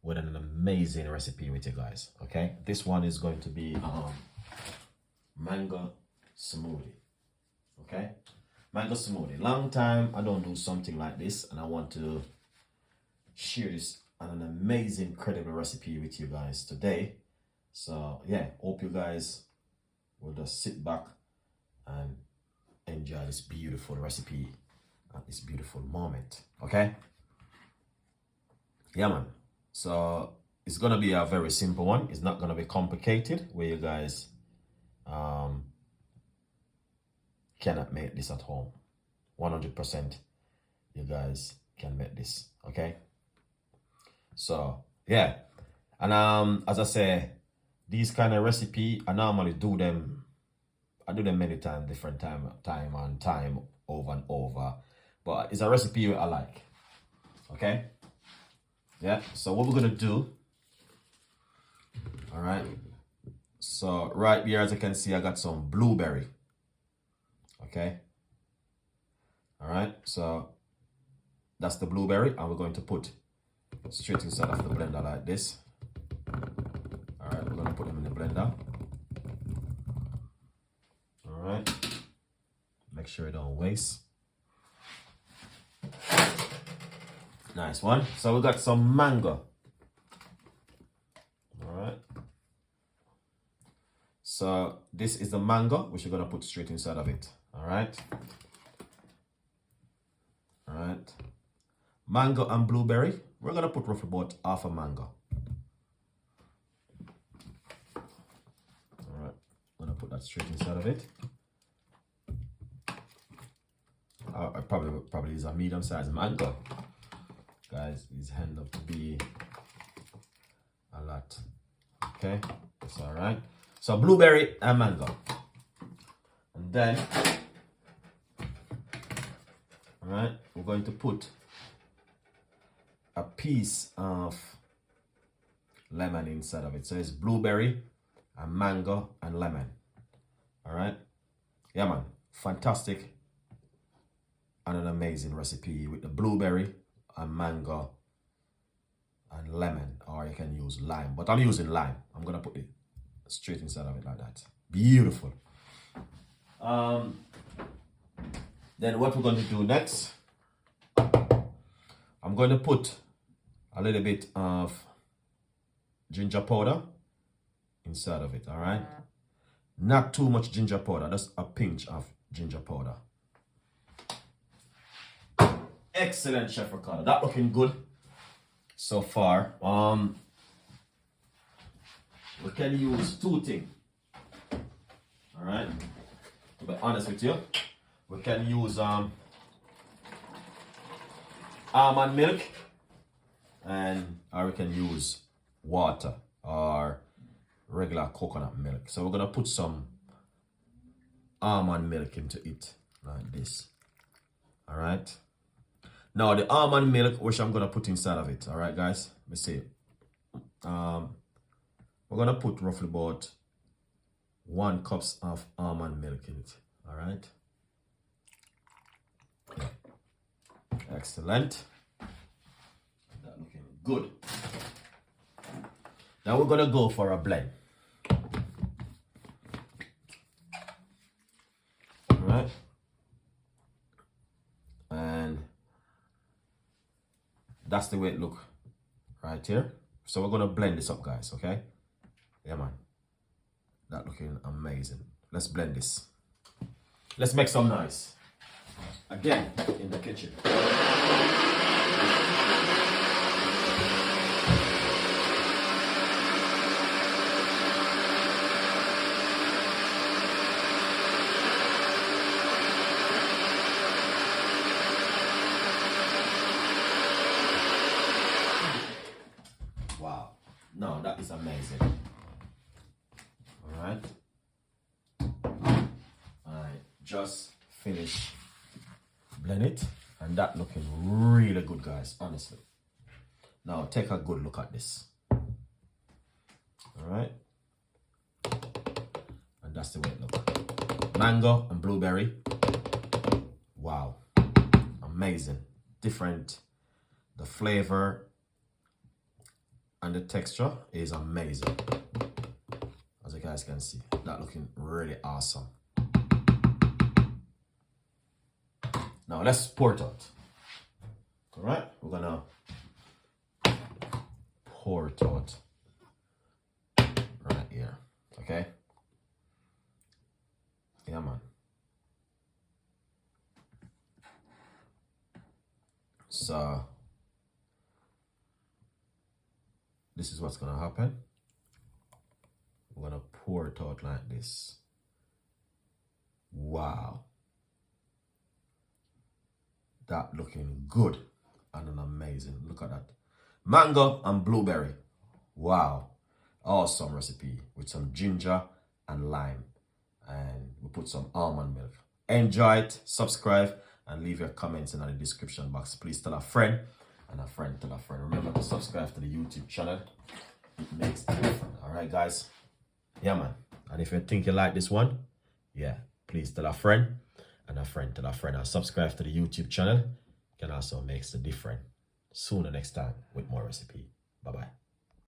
with an amazing recipe with you guys. Okay, this one is going to be mango smoothie. Okay, mango smoothie. Long time I don't do something like this, and I want to share this an amazing, incredible recipe with you guys today. So yeah, hope you guys will just sit back and enjoy this beautiful recipe at this beautiful moment. Okay, yeah man. So it's gonna be a very simple one. It's not gonna be complicated where you guys cannot make this at home. 100% you guys can make this. Okay, so yeah, and as I say, these kind of recipe I normally do them. I do them many times, different time over and over, but it's a recipe I like. Okay, yeah. So what we're gonna do, all right. So right here, as you can see, I got some blueberry. Okay, all right. So that's the blueberry, and we're going to put straight inside of the blender like this. All right, we're gonna put them in the blender. All right, make sure you don't waste. Nice one. So we got some mango. All right, so this is the mango which you're gonna put straight inside of it. All right, all right, mango and blueberry, we're gonna put roughly about half a mango. All right, I'm gonna put that straight inside of it. I probably is a medium-sized mango, guys. These end up to be a lot. Okay, that's all right. So blueberry and mango, and then all right, we're going to put a piece of lemon inside of it. So it's blueberry and mango and lemon. All right, yeah man, fantastic and an amazing recipe with the blueberry and mango and lemon, or you can use lime, but I'm using lime. I'm gonna put it straight inside of it like that. Beautiful. Then what we're going to do next, I'm going to put a little bit of ginger powder inside of it. All right, not too much ginger powder, just a pinch of ginger powder. Excellent, Chef Ricardo. That looking good so far. We can use two things. All right, to be honest with you, we can use almond milk, or we can use water or regular coconut milk. So we're gonna put some almond milk into it like this. All right. Now the almond milk, which I'm gonna put inside of it. All right, guys. Let me see. We're gonna put roughly about 1 cup of almond milk in it. All right. Yeah. Excellent. That looking good. Now we're gonna go for a blend. All right. And that's the way it look right here. So we're gonna blend this up, guys. Okay. Yeah man, that looking amazing. Let's blend this. Let's make some noise again in the kitchen. Wow, no, that is amazing. All right, I just finished blend it, and that looking really good, guys, honestly. Now take a good look at this. All right, and that's the way it looks. Mango and blueberry. Wow, amazing. Different, the flavor And the texture is amazing. As you guys can see, that looking really awesome. Now let's pour it out. All right, we're gonna pour it out right here. Okay. Yeah, man. So this is what's gonna happen. We're gonna pour it out like this. Wow. That looking good and amazing. Look at that. Mango and blueberry. Wow. Awesome recipe with some ginger and lime. And we put some almond milk. Enjoy it, subscribe, and leave your comments in the description box. Please tell a friend and a friend tell a friend. Remember to subscribe to the YouTube channel. It makes a difference. Alright guys. Yeah man. And if you think you like this one, yeah, please tell a friend and a friend tell a friend, and subscribe to the YouTube channel. Can also make the difference. Sooner next time with more recipe. Bye bye.